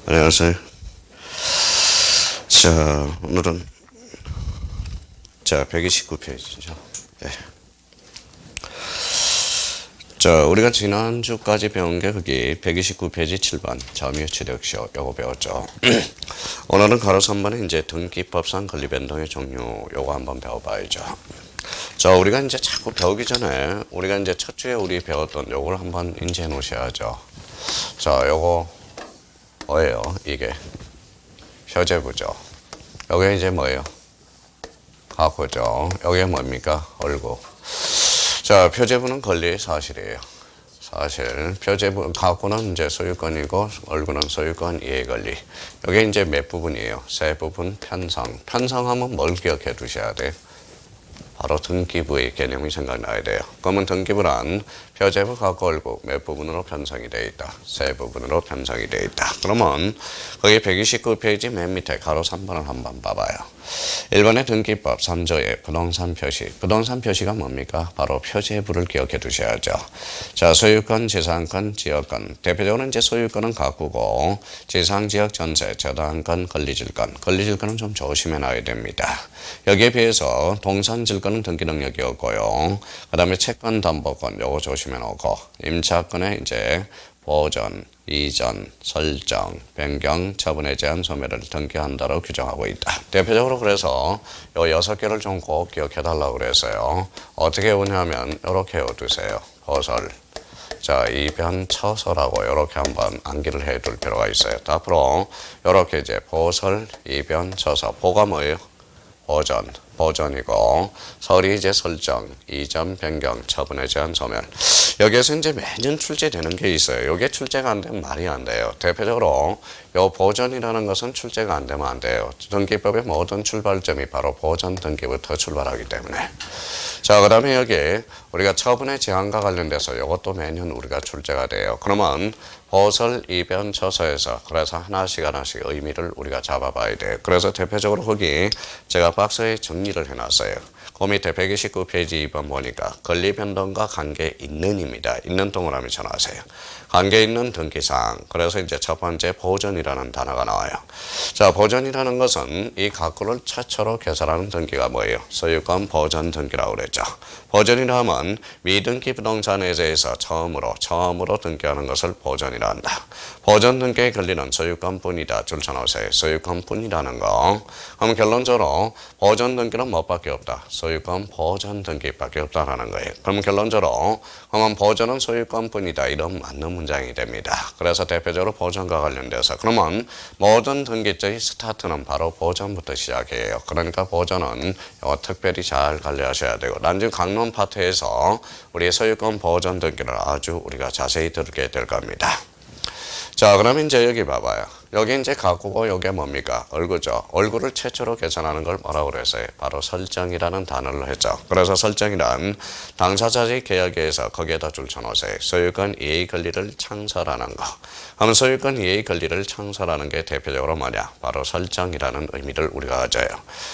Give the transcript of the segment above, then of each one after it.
안녕하세요. 자, 오늘은 129페이지죠. 예. 자, 우리가 지난주까지 배운 게 거기 129페이지 7번 점유치력시효 요거 배웠죠. 오늘은 가로 3번에 이제 등기법상 권리변동의 종류 요거 한번 배워봐야죠. 자, 우리가 이제 자꾸 배우기 전에 우리가 이제 첫 주에 우리 배웠던 요걸 한번 인지해 놓으셔야죠. 자, 요거 뭐예요? 이게 표제부죠. 여기 이제 뭐예요? 가구죠. 여기 뭡니까? 얼구. 자, 표제부는 권리의 사실이에요. 사실. 표제부, 가구는 이제 소유권이고, 얼구는 소유권 이해 권리. 여기 이제 몇 부분이에요? 세 부분 편성. 편성하면 뭘 기억해 두셔야 돼요? 바로 등기부의 개념이 생각나야 돼요. 그러면 등기부란 표제부, 가구, 얼구 몇 부분으로 편성이 되어 있다. 세 부분으로 편성이 되어 있다. 그러면 거기 129페이지 맨 밑에 가로 3번을 한번 봐봐요. 1번의 등기법 3조의 부동산 표시. 부동산 표시가 뭡니까? 바로 표제부를 기억해 두셔야죠. 자, 소유권, 재산권, 지역권. 대표적으로 이제 소유권은 가구고, 지상, 지역, 전세, 저당권, 권리질권. 권리질권은 좀 조심해 놔야 됩니다. 여기에 비해서 동산질권은 등기 능력이 없고요. 그 다음에 채권, 담보권 요거 조심해 놓고, 임차권에 이제 보전, 이전, 설정, 변경, 처분에 제한 소멸을 등기한다로 규정하고 있다. 대표적으로 그래서 요 6개를 좀 꼭 기억해 달라고 그랬어요. 어떻게 외우냐면 이렇게 외워두세요. 보설. 자, 이변, 처서라고 이렇게 한번 암기를 해 둘 필요가 있어요. 앞으로 이렇게 이제 보설, 이변, 처서. 보가 뭐예요? 보전, 보전이고, 설이 이제 설정, 이전, 변경, 처분에 제한 소멸. 여기에서 이제 매년 출제되는 게 있어요. 이게 출제가 안 되면 말이 안 돼요. 대표적으로 요 보전이라는 것은 출제가 안 되면 안 돼요. 등기법의 모든 출발점이 바로 보전 등기부터 출발하기 때문에. 자, 그 다음에 여기 우리가 처분의 제한과 관련돼서 이것도 매년 우리가 출제가 돼요. 그러면 보설, 이변, 처서에서 그래서 하나씩 의미를 우리가 잡아봐야 돼요. 그래서 대표적으로 거기 제가 박스에 정리를 해놨어요. 그 밑에 129페이지 2번 보니까 권리변동과 관계 있는입니다. 있는 동그라미 쳐놨어요. 관계 있는 등기사항. 그래서 이제 첫 번째 보전이라는 단어가 나와요. 자, 보전이라는 것은 이 가구를 최초로 개설하는 등기가 뭐예요? 소유권 보전 등기라고 그랬죠. 보전이라 하면 미등기 부동산에 대해서 처음으로 등기하는 것을 보전이라 한다. 보전 등기의 권리는 소유권뿐이다. 줄 쳐놓으세요. 소유권뿐이라는 거. 그럼 결론적으로 보전 등기는 뭐밖에 없다? 소유권 보전 등기밖에 없다라는 거예요. 그럼 결론적으로 그러면 보전은 소유권뿐이다. 이런 맞는 문장이 됩니다. 그래서 대표적으로 보전과 관련돼서 그러면 모든 등기죄의 스타트는 바로 보전부터 시작해요. 그러니까 보전은 특별히 잘 관리하셔야 되고 나중에 강론 파트에서 우리 소유권 보전 등기를 아주 우리가 자세히 들게 될 겁니다. 자, 그럼 이제 여기 봐봐요. 여기 이제 가구고 여기 뭡니까? 얼구죠. 얼구를 최초로 계산하는 걸 뭐라고 그랬어요? 바로 설정이라는 단어를 했죠. 그래서 설정이란 당사자의 계약에 의해서 거기에다 줄 쳐놓으세요. 소유권 이해 권리를 창설하는 거. 그러면 소유권 이해 권리를 창설하는 게 대표적으로 뭐냐? 바로 설정이라는 의미를 우리가 가져요.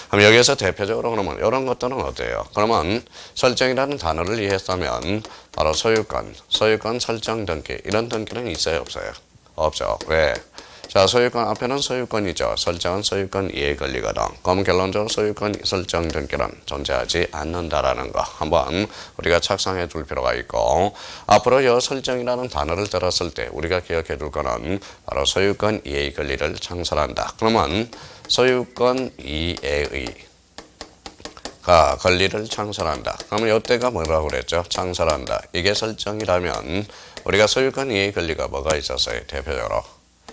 그럼 여기에서 대표적으로 그러면 이런 것들은 어때요? 그러면 설정이라는 단어를 이해했다면 바로 소유권 설정 등기 이런 등기는 있어요, 없어요? 없죠. 왜? 자, 소유권 앞에는 소유권이죠. 설정은 소유권 이해 권리거든. 그럼 결론적으로 소유권 설정 등기는 존재하지 않는다라는 거 한번 우리가 착상해 둘 필요가 있고 앞으로 이 설정이라는 단어를 들었을 때 우리가 기억해 둘 거는 바로 소유권 이해 권리를 창설한다. 그러면 소유권 이해의 권리를 창설한다. 그러면 이때가 뭐라고 그랬죠? 창설한다. 이게 설정이라면 우리가 소유권 이해 권리가 뭐가 있었어요?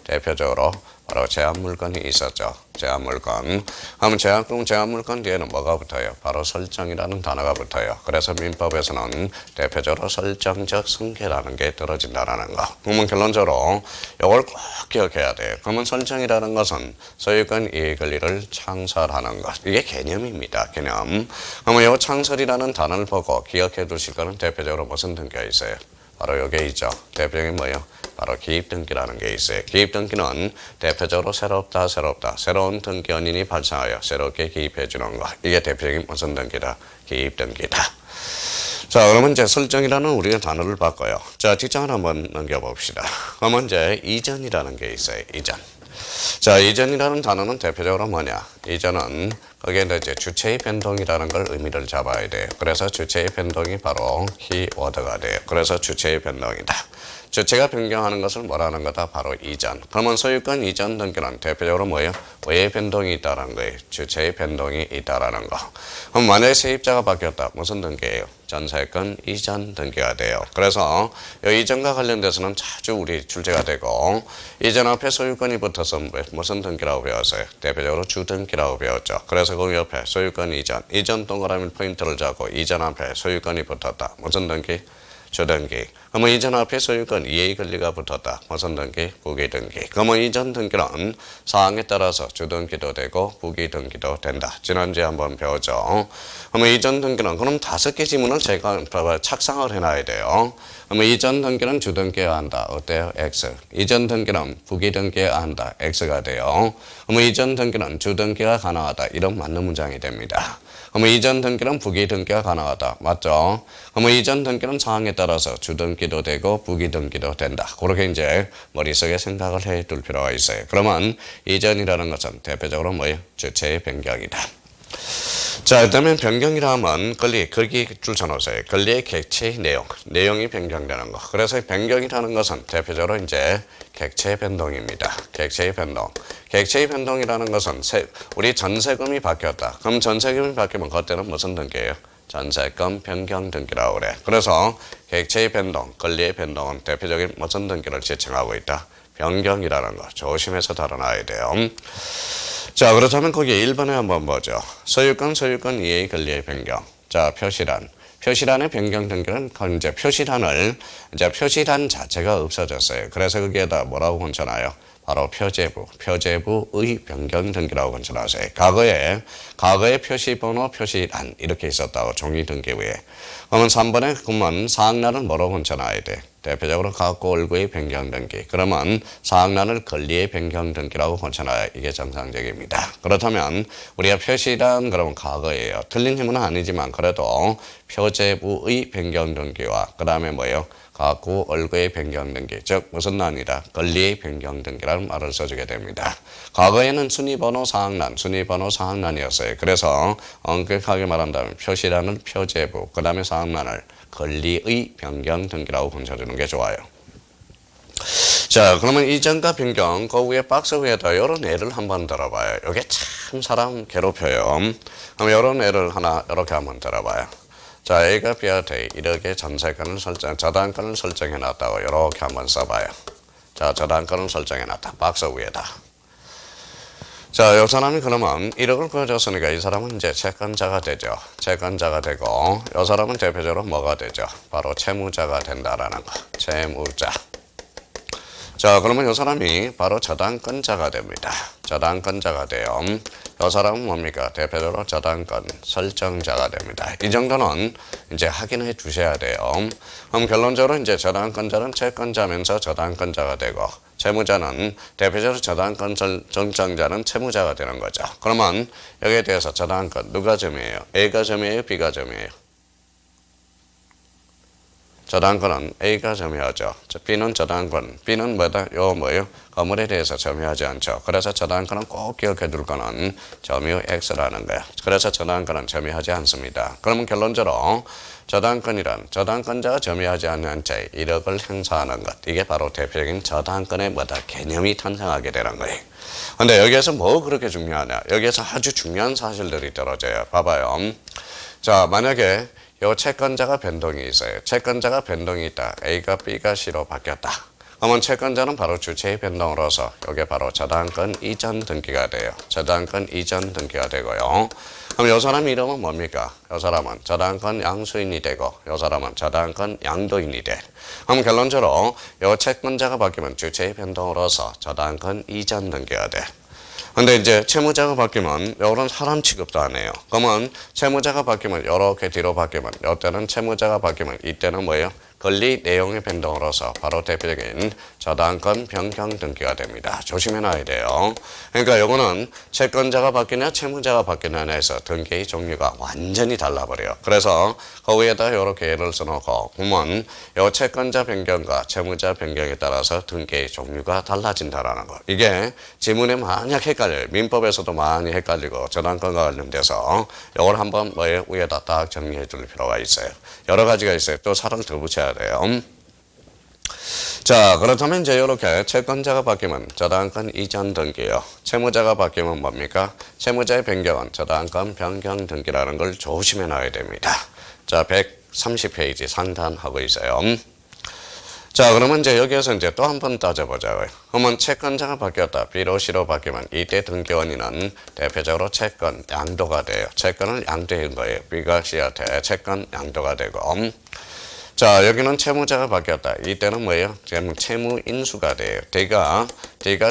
대표적으로 바로 제한물건이 있었죠. 제한물건. 그럼 제한물건 뒤에는 뭐가 붙어요? 바로 설정이라는 단어가 붙어요. 그래서 민법에서는 대표적으로 설정적 승계라는 게 떨어진다는 거. 그러면 결론적으로 이걸 꼭 기억해야 돼요. 그러면 설정이라는 것은 소유권 이해 권리를 창설하는 것. 이게 개념입니다. 개념. 그러면 이 창설이라는 단어를 보고 기억해 두실 거는 대표적으로 무슨 등기가 있어요? 바로 여기에 있죠. 대표적인 뭐예요? 바로 기입등기라는 게 있어요. 기입등기는 대표적으로 새로운 등기 원인이 발생하여 새롭게 기입해 주는 거. 이게 대표적인 무슨 등기다? 기입등기다. 자, 그러면 이제 설정이라는 우리가 단어를 바꿔요. 자, 뒷장을 한번 넘겨봅시다. 그러면 이제 이전이라는 게 있어요. 이전. 자, 이전이라는 단어는 대표적으로 뭐냐? 이전은 거기에 이제 주체의 변동이라는 걸 의미를 잡아야 돼요. 그래서 주체의 변동이 바로 키워드가 돼요. 그래서 주체의 변동이다. 주체가 변경하는 것을 뭐라는 거다? 바로 이전. 그러면 소유권 이전 등기는 대표적으로 뭐예요? 왜 변동이 있다는 거예요? 주체의 변동이 있다라는 거. 그럼 만약에 세입자가 바뀌었다. 무슨 등기예요? 전세권 이전 등기가 돼요. 그래서 이 이전과 관련돼서는 자주 우리 출제가 되고, 이전 앞에 소유권이 붙어서 무슨 등기라고 배웠어요? 대표적으로 주등기라고 배웠죠. 그래서 그 옆에 소유권 이전 동그라미 포인트를 잡고 이전 앞에 소유권이 붙었다. 무슨 등기? 주등기. 그러면 이전 앞에 소유권 이해 권리가 붙었다. 무슨 등기? 부기등기. 그러면 이전 등기는 사항에 따라서 주등기도 되고 부기등기도 된다. 지난주에 한번 배웠죠. 그러면 이전 등기는 그럼 5개 지문을 제가 착상을 해놔야 돼요. 그러면 이전 등기는 주등기해야 한다. 어때요? X. 이전 등기는 부기등기해야 한다. X가 돼요. 그러면 이전 등기는 주등기가 가능하다. 이런 맞는 문장이 됩니다. 그러면 이전 등기는 부기 등기가 가능하다. 맞죠? 그러면 이전 등기는 상황에 따라서 주등기도 되고 부기 등기도 된다. 그렇게 이제 머릿속에 생각을 해 둘 필요가 있어요. 그러면 이전이라는 것은 대표적으로 뭐예요? 주체의 변경이다. 자, 그다음에 변경이라 하면 거기 줄 쳐놓으세요. 권리의 객체의 내용이 변경되는 거. 그래서 변경이라는 것은 대표적으로 이제 객체의 변동입니다. 객체의 변동. 객체의 변동이라는 것은 우리 전세금이 바뀌었다. 그럼 전세금이 바뀌면 그때는 무슨 등기예요? 전세금 변경 등기라고 그래. 그래서 객체의 변동, 권리의 변동은 대표적인 무슨 등기를 지칭하고 있다? 변경이라는 거. 조심해서 다뤄놔야 돼요. 자, 그렇다면 거기에 1번에 한번 보죠. 소유권 이해의 권리의 변경. 자, 표시란의 변경 등기는 이제 표시란 자체가 없어졌어요. 그래서 거기에다 뭐라고 건쳐놔요? 바로 표제부의 변경 등기라고 건쳐놨어요. 과거에 표시번호, 표시란 이렇게 있었다고 종이 등기 위에. 그러면 3번에 그러면 사항란은 뭐라고 건쳐놔야 돼? 대표적으로 갖고 얼구의 변경 등기. 그러면 사항란을 권리의 변경 등기라고 건쳐놔야 이게 정상적입니다. 그렇다면 우리가 표시란 그러면 과거예요. 틀린 질문은 아니지만 그래도 표제부의 변경 등기와 그 다음에 뭐예요? 갖고 얼구의 변경 등기, 즉 무슨 난이다? 권리의 변경 등기라는 말을 써주게 됩니다. 과거에는 순위번호 사항란이었어요. 그래서 엄격하게 말한다면 표시란은 표제부, 그 다음에 사항란을 권리의 변경 등기라고 건쳐주는 게 좋아요. 자, 그러면 이전과 변경, 그 위에 박스 위에다 이런 예를 한번 들어봐요. 이게 참 사람 괴롭혀요. 그럼 이런 예를 하나 이렇게 한번 들어봐요. 자, A가 B한테 이렇게 저당권을 설정해 놨다고 이렇게 한번 써봐요. 자, 저당권을 설정해 놨다. 박스 위에다. 자, 이 사람이 그러면 1억을 구해줬으니까 이 사람은 이제 채권자가 되죠. 채권자가 되고, 이 사람은 대표적으로 뭐가 되죠? 바로 채무자가 된다라는 거. 채무자. 자, 그러면 이 사람이 바로 저당권자가 됩니다. 저당권자가 돼요. 이 사람은 뭡니까? 대표적으로 저당권 설정자가 됩니다. 이 정도는 이제 확인해 주셔야 돼요. 그럼 결론적으로 이제 저당권자는 채권자면서 저당권자가 되고, 채무자는 대표적으로 저당권 설정자는 채무자가 되는 거죠. 그러면 여기에 대해서 저당권 누가 점이에요? A가 점이에요? B가 점이에요? 저당권은 A가 점유하죠. B는 저당권. B는 뭐다? 뭐예요? 건물에 대해서 점유하지 않죠. 그래서 저당권은 꼭 기억해 둘 거는 점유 X라는 거야. 그래서 저당권은 점유하지 않습니다. 그러면 결론적으로 저당권이란 저당권자가 점유하지 않는 채 1억을 행사하는 것. 이게 바로 대표적인 저당권의 개념이 탄생하게 되는 거예요. 근데 여기에서 뭐 그렇게 중요하냐? 여기에서 아주 중요한 사실들이 떨어져요. 봐봐요. 자, 만약에 요 채권자가 변동이 있어요. 채권자가 변동이 있다. A가 B가 C로 바뀌었다. 그러면 채권자는 바로 주체의 변동으로서 이게 바로 저당권 이전 등기가 돼요. 저당권 이전 등기가 되고요. 그럼 이 사람 이름은 뭡니까? 이 사람은 저당권 양수인이 되고 이 사람은 저당권 양도인이 돼. 그럼 결론적으로 이 채권자가 바뀌면 주체의 변동으로서 저당권 이전 등기가 돼. 근데 이제 채무자가 바뀌면 이런 사람 취급도 안 해요. 그러면 채무자가 바뀌면 이렇게 뒤로 바뀌면 이때는 채무자가 바뀌면 이때는 뭐예요? 권리 내용의 변동으로서 바로 대표적인 저당권 변경 등기가 됩니다. 조심해놔야 돼요. 그러니까 요거는 채권자가 바뀌냐 채무자가 바뀌냐에 해서 등기 종류가 완전히 달라버려요. 그래서 거기에다 이렇게 예를 써놓고 보면 요 채권자 변경과 채무자 변경에 따라서 등기 종류가 달라진다라는 거. 이게 지문에 만약 헷갈려요. 민법에서도 많이 헷갈리고 저당권과 관련돼서 요걸 한번 뭐에 위에다 딱 정리해 줄 필요가 있어요. 여러 가지가 있어요. 또 살을 더 붙여야 돼요. 자, 그렇다면 이제 이렇게 채권자가 바뀌면 저당권 이전 등기요. 채무자가 바뀌면 뭡니까? 채무자의 변경은 저당권 변경 등기라는 걸 조심해 놔야 됩니다. 자, 130페이지 상단하고 있어요. 자, 그러면 이제 여기에서 이제 또 한 번 따져보자고요. 그러면 채권자가 바뀌었다. B로 C로 바뀌면 이때 등기원인은 대표적으로 채권 양도가 돼요. 채권을 양도한 거예요. B가 C한테 채권 양도가 되고. 자, 여기는 채무자가 바뀌었다. 이때는 뭐예요? 채무 인수가 돼요. D가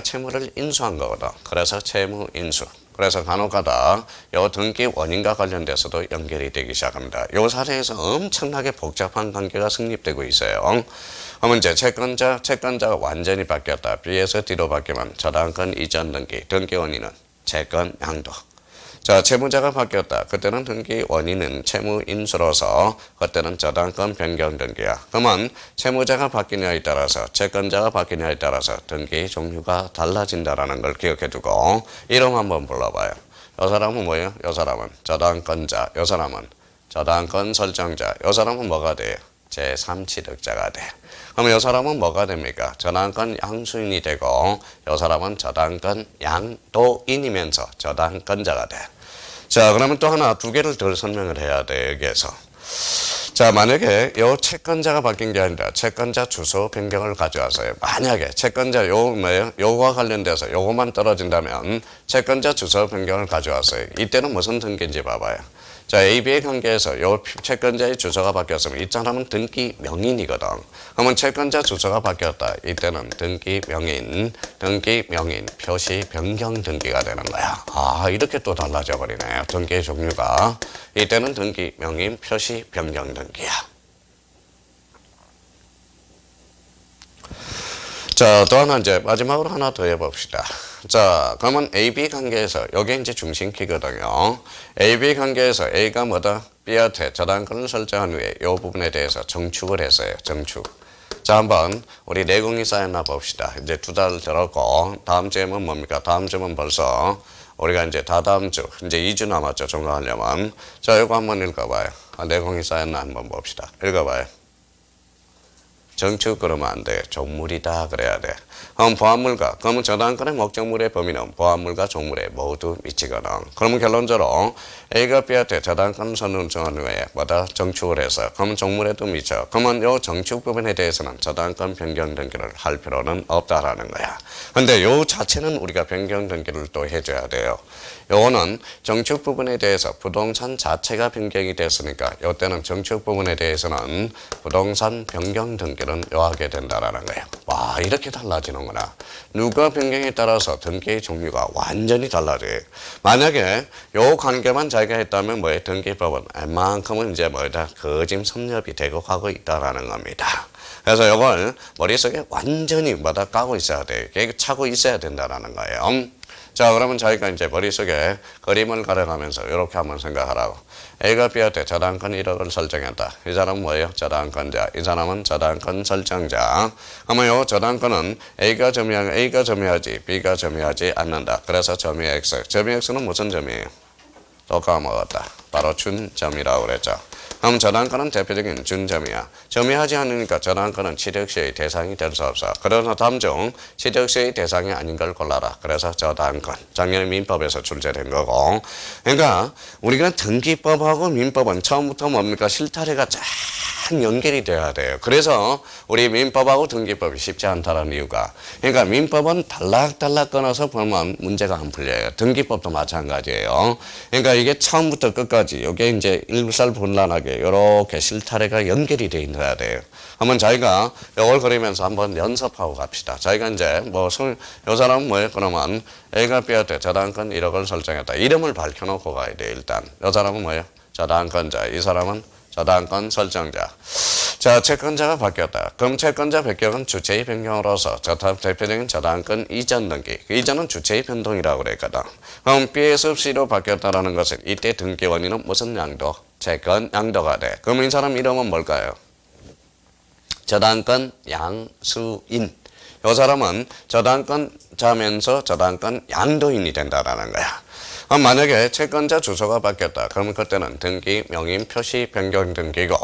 채무를 인수한 거거든. 그래서 채무 인수. 그래서 간혹가다 요 등기 원인과 관련돼서도 연결이 되기 시작합니다. 요 사례에서 엄청나게 복잡한 관계가 성립되고 있어요. 그러면 이제 채권자가 완전히 바뀌었다. B에서 D로 바뀌면 저당권 이전 등기 원인은 채권 양도. 자, 채무자가 바뀌었다. 그때는 등기 원인은 채무 인수로서 그때는 저당권 변경 등기야. 그러면 채무자가 바뀌냐에 따라서 채권자가 바뀌냐에 따라서 등기 종류가 달라진다라는 걸 기억해 두고 이름 한번 불러봐요. 이 사람은 뭐예요? 이 사람은 저당권자, 이 사람은 저당권 설정자, 이 사람은 뭐가 돼요? 제3취득자가 돼. 그럼 이 사람은 뭐가 됩니까? 저당권 양수인이 되고 이 사람은 저당권 양도인이면서 저당권자가 돼. 자, 그러면 또 하나 두 개를 더 설명을 해야 돼. 여기에서. 자, 만약에 요 채권자가 바뀐 게 아니라 채권자 주소 변경을 가져와서요. 만약에 채권자 뭐예요? 요거와 관련돼서 요거만 떨어진다면 채권자 주소 변경을 가져왔어요. 이때는 무슨 등기인지 봐봐요. 자, AB의 관계에서 요 채권자의 주소가 바뀌었으면 이 사람은 등기 명인이거든. 그러면 채권자 주소가 바뀌었다. 이때는 등기 명인 표시 변경 등기가 되는 거야. 아, 이렇게 또 달라져 버리네요. 등기의 종류가. 이때는 등기 명인 표시 변경 등기야. 자, 또 하나 이제 마지막으로 하나 더 해봅시다. 자, 그러면 AB 관계에서 이게 이제 중심키거든요. AB 관계에서 A가 뭐다? B한테 저당권을 설정한 후에 이 부분에 대해서 정축을 했어요. 정축. 자, 한번 우리 내공이 쌓였나 봅시다. 이제 두 달 들었고 다음 주에는 뭡니까? 다음 주면 벌써 우리가 이제 다다음 주 이제 2주 남았죠. 종강하려면. 자, 이거 한번 읽어봐요. 내공이 쌓였나 한번 봅시다. 읽어봐요. 정축 그러면 안 돼. 종물이다 그래야 돼. 그럼 보안물과 그러면 저당권의 목적물의 범위는 보안물과 종물에 모두 미치거든. 그러면 결론적으로 A가 B한테 저당권 선정한 후에 뭐다 정축을 해서 그러면 종물에도 미쳐. 그러면 요 정축 부분에 대해서는 저당권 변경 등기를 할 필요는 없다라는 거야. 근데 요 자체는 우리가 변경 등기를 또 해줘야 돼요. 요거는 정축 부분에 대해서 부동산 자체가 변경이 됐으니까 요때는 정축 부분에 대해서는 부동산 변경 등기를 요하게 된다라는 거예요. 와, 이렇게 달라지는구나. 누가 변경에 따라서 등기의 종류가 완전히 달라져요. 만약에 요 관계만 자기가 했다면 뭐예요? 등기법은 웬만큼은 이제 뭐다 거짐 섭렵이 되고 가고 있다라는 겁니다. 그래서 이걸 머릿속에 완전히 뭐다 까고 있어야 돼요. 차고 있어야 된다라는 거예요. 자, 그러면 자기가 이제 머릿속에 그림을 그려가면서 이렇게 한번 생각하라고. A가 B한테 저당권 1억을 설정했다. 이 사람은 뭐예요? 저당권자. 이 사람은 저당권 설정자. 그러면 요 저당권은 A가 점유하지 B가 점유하지 않는다. 그래서 점유 X. 점유 X는 무슨 점이에요? 또 까먹었다. 바로 준점이라고 그랬죠. 그럼 저당권은 대표적인 준점이야. 점유하지 않으니까 저당권은 취득세의 대상이 될 수 없어. 그래서 다음 중 취득세의 대상이 아닌 걸 골라라. 그래서 저당권. 작년에 민법에서 출제된 거고. 그러니까 우리가 등기법하고 민법은 처음부터 뭡니까? 실타래가 쫙 연결이 돼야 돼요. 그래서 우리 민법하고 등기법이 쉽지 않다는 이유가. 그러니까 민법은 달락달락 끊어서 보면 문제가 안 풀려요. 등기법도 마찬가지예요. 그러니까 이게 처음부터 끝까지 이게 이제 일살분란하게 이렇게 실타래가 연결이 돼 있어야 돼요. 한번 자기가 이걸 그리면서 한번 연습하고 갑시다. 자기가 이제 요 사람은 뭐예요? 그러면 A가 B한테 저당권 1억을 설정했다. 이름을 밝혀놓고 가야 돼요. 일단 요 사람은 뭐예요? 저당권자. 이 사람은 저당권 설정자. 자, 채권자가 바뀌었다. 그럼 채권자 변경은 주체의 변경으로서 대표적인 저당권 이전 등기. 그 이전은 주체의 변동이라고 그랬거든. 그럼 B에서 C로 바뀌었다라는 것은 이때 등기 원인은 무슨 양도? 채권 양도가 돼. 그럼 이 사람 이름은 뭘까요? 저당권 양수인. 이 사람은 저당권자면서 저당권 양도인이 된다라는 거야. 만약에 채권자 주소가 바뀌었다. 그러면 그때는 등기 명의 표시 변경 등기고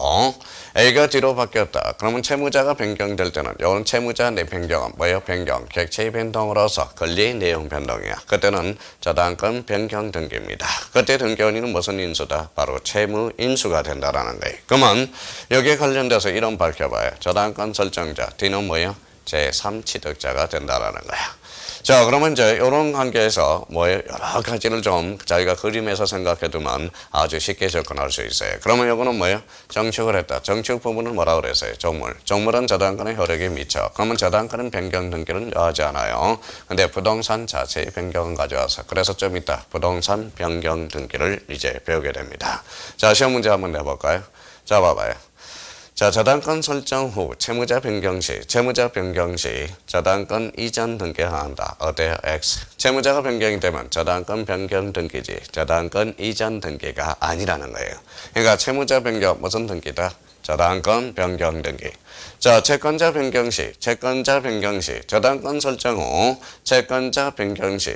A가 D로 바뀌었다. 그러면 채무자가 변경될 때는 이건 채무자 내 변경은 뭐예요? 변경, 객체의 변동으로서 권리 내용 변동이야. 그때는 저당권 변경 등기입니다. 그때 등기원인은 무슨 인수다? 바로 채무 인수가 된다라는 거예요. 그러면 여기에 관련돼서 이런 밝혀봐요. 저당권 설정자 D는 뭐예요? 제3취득자가 된다라는 거야. 자, 그러면 이제 이런 관계에서 뭐예요? 여러 가지를 좀 자기가 그림에서 생각해두면 아주 쉽게 접근할 수 있어요. 그러면 이거는 뭐예요? 정축을 했다. 정축 부분은 뭐라고 그랬어요? 종물. 종물은 저당권의 효력이 미쳐. 그러면 저당권은 변경 등기는 하지 않아요. 근데 부동산 자체의 변경은 가져와서. 그래서 좀 이따 부동산 변경 등기를 이제 배우게 됩니다. 자, 시험 문제 한번 내볼까요? 자, 봐봐요. 자, 저당권 설정 후 채무자 변경 시 저당권 이전 등기한다. 어때요? X. 채무자가 변경이 되면 저당권 변경 등기지 저당권 이전 등기가 아니라는 거예요. 그러니까 채무자 변경 무슨 등기다? 저당권 변경 등기. 자, 채권자 변경 시 저당권 설정 후 채권자 변경 시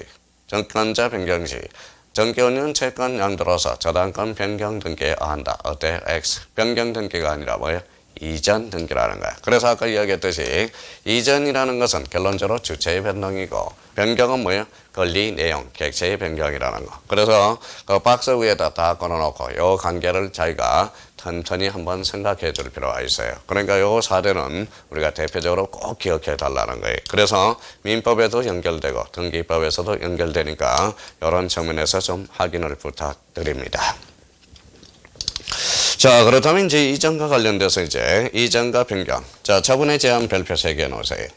정기원은 채권 양도로서 저당권 변경 등기해야 한다. 어때? X. 변경 등기가 아니라 뭐예요? 이전 등기라는 거야. 그래서 아까 이야기했듯이 이전이라는 것은 결론적으로 주체의 변동이고 변경은 뭐예요? 권리 내용, 객체의 변경이라는 거. 그래서 그 박스 위에다 다 걸어놓고 이 관계를 자기가 천천히 한번 생각해 줄 필요가 있어요. 그러니까 이 사례는 우리가 대표적으로 꼭 기억해 달라는 거예요. 그래서 민법에도 연결되고 등기법에서도 연결되니까 이런 측면에서 좀 확인을 부탁드립니다. 자, 그렇다면 이제 이전과 관련돼서 이제 이전과 변경. 자, 처분의 제한 별표 3개 놓으세요.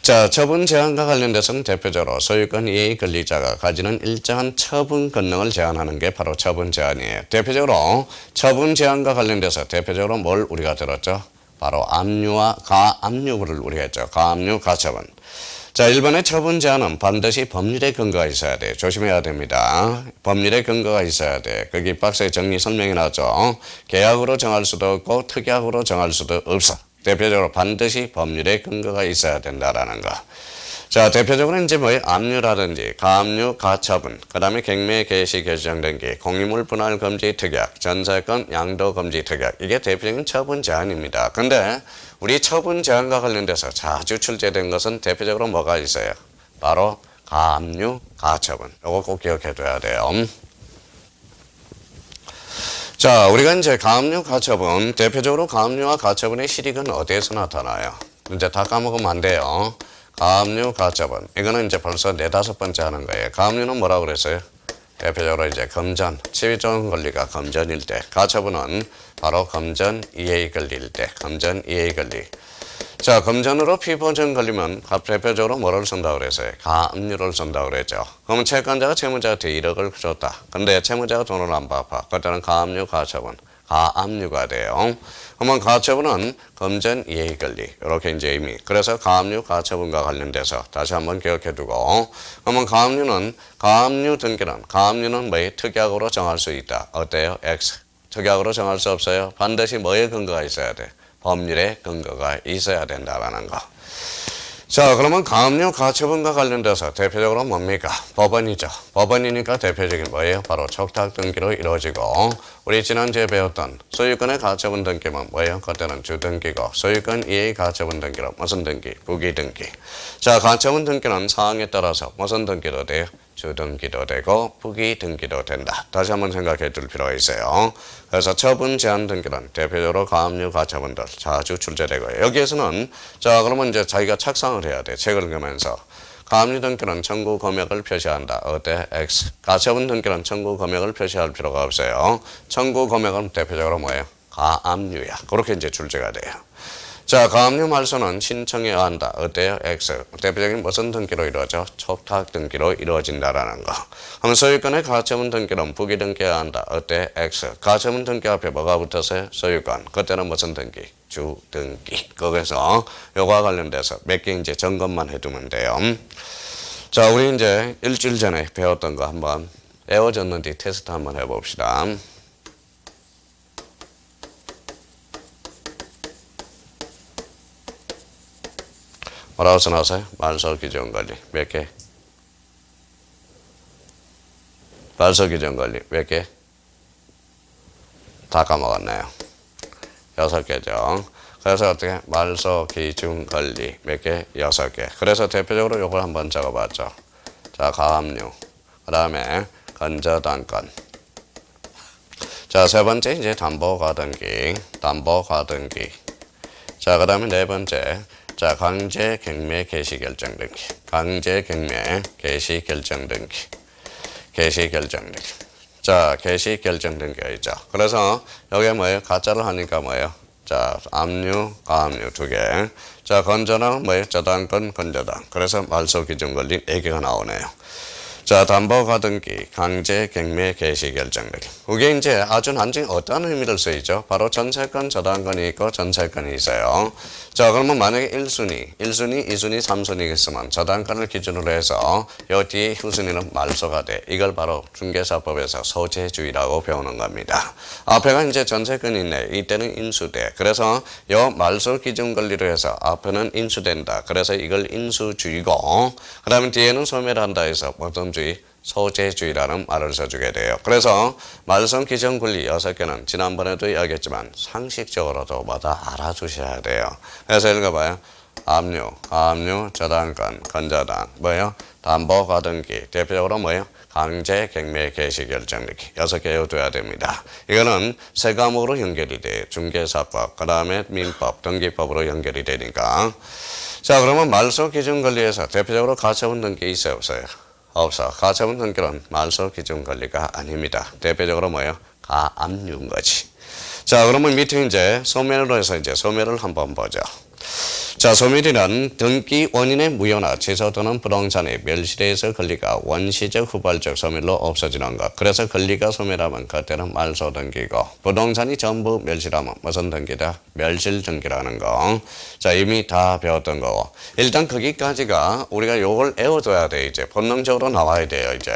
자, 처분 제한과 관련돼서는 대표적으로 소유권 이해 권리자가 가지는 일정한 처분 권능을 제한하는 게 바로 처분 제한이에요. 대표적으로 처분 제한과 관련돼서 대표적으로 뭘 우리가 들었죠? 바로 압류와 가압류를 우리가 했죠. 가압류, 가처분. 자, 1번의 처분 제한은 반드시 법률의 근거가 있어야 돼요. 조심해야 됩니다. 법률의 근거가 있어야 돼. 거기 박스에 정리 설명이 나왔죠. 계약으로 정할 수도 없고 특약으로 정할 수도 없어. 대표적으로 반드시 법률의 근거가 있어야 된다라는 거. 자, 대표적으로 이제 뭐예요? 압류라든지 가압류, 가처분, 그 다음에 경매 개시 결정 등기, 공유물 분할 금지 특약, 전세권 양도 금지 특약. 이게 대표적인 처분 제한입니다. 근데 우리 처분 제한과 관련돼서 자주 출제된 것은 대표적으로 뭐가 있어요? 바로 가압류, 가처분. 이거 꼭 기억해 둬야 돼요. 자, 우리가 이제 가압류, 가처분, 대표적으로 가압류와 가처분의 실익은 어디에서 나타나요? 이제 다 까먹으면 안 돼요. 가압류, 가처분. 이거는 이제 벌써 4-5번째 하는 거예요. 가압류는 뭐라고 그랬어요? 대표적으로 이제 금전, 치위종 권리가 금전일 때, 가처분은 바로 금전 이해 권리일 때, 금전 이해 권리. 자, 금전으로 피보전 걸리면 대표적으로 뭐를 쓴다고 그랬어요? 가압류를 쓴다고 그랬죠. 그러면 채권자가 채무자한테 1억을 줬다. 근데 채무자가 돈을 안 갚아. 그때는 가압류, 가처분. 가압류가 돼요. 그러면 가처분은 금전 이해 권리. 이렇게 이제 의미. 그래서 가압류, 가처분과 관련돼서 다시 한번 기억해 두고. 그러면 가압류 등기는, 가압류는 뭐에 특약으로 정할 수 있다. 어때요? X. 특약으로 정할 수 없어요. 반드시 뭐에 근거가 있어야 돼? 법률의 근거가 있어야 된다라는 거. 자, 그러면 가압류, 가처분과 관련돼서 대표적으로 뭡니까? 법원이죠. 법원이니까 대표적인 뭐예요? 바로 촉탁 등기로 이루어지고, 우리 지난주에 배웠던 소유권의 가처분 등기는 뭐예요? 그때는 주등기고, 소유권 이해 가처분 등기로 무슨 등기? 부기등기. 자, 가처분 등기는 사항에 따라서 무슨 등기도 돼요? 주등기도 되고 부기등기도 된다. 다시 한번 생각해 둘 필요가 있어요. 그래서 처분 제한 등기는 대표적으로 가압류, 가처분들 자주 출제되고요. 여기에서는 자, 그러면 이제 자기가 착상을 해야 돼. 책을 읽으면서. 가압류 등기는 청구 금액을 표시한다. 어때? X. 가처분 등기는 청구 금액을 표시할 필요가 없어요. 청구 금액은 대표적으로 뭐예요? 가압류야. 그렇게 이제 출제가 돼요. 자, 가압류 말소는 신청해야 한다. 어때요? X. 대표적인 무슨 등기로 이루어져? 촉탁 등기로 이루어진다라는 거. 그럼 소유권의 가처분 등기는 부기등기해야 한다. 어때? X. 가처분 등기 앞에 뭐가 붙었어요? 소유권. 그때는 무슨 등기? 주등기. 거기서 요거와 관련돼서 몇 개 이제 점검만 해두면 돼요. 자, 우리 이제 일주일 전에 배웠던 거 한번 외워졌는지 테스트 한번 해봅시다. 뭐라고 써놨어요? 말소기준관리 몇 개? 말소기준관리 몇 개? 다 까먹었네요. 6개죠. 그래서 어떻게? 말소기준관리 몇 개? 6개. 그래서 대표적으로 요걸 한번 적어봤죠. 자, 가압류. 그 다음에 건저당권. 자, 세 번째 이제 담보가등기. 담보가등기. 자, 그 다음에 네 번째. 자, 강제경매 개시결정등기. 강제경매 개시결정등기. 개시결정등기. 자, 개시결정등기가 있죠. 그래서 여기에 뭐예요? 가짜를 하니까 뭐예요? 자, 압류, 가압류 2개. 자, 건저당 뭐예요? 저당권, 건저당. 그래서 말소기준권리 4개가 나오네요. 자, 담보가등기, 강제경매 개시결정등기. 이게 이제 아주 나중에 어떤 의미를 쓰이죠? 바로 전세권, 저당권이 있고 전세권이 있어요. 자, 그러면 만약에 1순위, 2순위, 3순위 있으면 저당권을 기준으로 해서 요 뒤에 후순위는 말소가 돼. 이걸 바로 중개사법에서 소재주의라고 배우는 겁니다. 앞에가 이제 전세권이 있네. 이때는 인수돼. 그래서 요 말소 기준 권리로 해서 앞에는 인수된다. 그래서 이걸 인수주의고, 그 다음에 뒤에는 소멸한다 해서 어떤 주의? 소재주의라는 말을 써주게 돼요. 그래서 말소 기준 권리 6개는 지난번에도 이야기했지만 상식적으로도 뭐다 알아두셔야 돼요. 그래서 읽어봐요. 압류, 가압류, 저당권, 건저당, 뭐예요? 담보가등기, 대표적으로 뭐예요? 강제경매 개시결정등기 6개 외워둬야 됩니다. 이거는 세 과목으로 연결이 돼요. 중개사법, 그 다음에 민법, 등기법으로 연결이 되니까. 자, 그러면 말소 기준 권리에서 대표적으로 가처분 등기 있어요, 없어요? 없어. 가처분 등기는 말소 기준 권리가 아닙니다. 대표적으로 뭐예요? 가압류인 거지. 자, 그러면 밑에 이제 소멸로 해서 이제 소멸을 한번 보죠. 자, 소멸이란 등기 원인의 무효나 취소 또는 부동산의 멸실에서 권리가 원시적 후발적 소멸로 없어지는 것. 그래서 권리가 소멸하면 그때는 말소 등기고, 부동산이 전부 멸실하면 무슨 등기다? 멸실 등기라는 거. 자, 이미 다 배웠던 거고. 일단 거기까지가 우리가 요걸 외워둬야 돼. 이제 본능적으로 나와야 돼요. 이제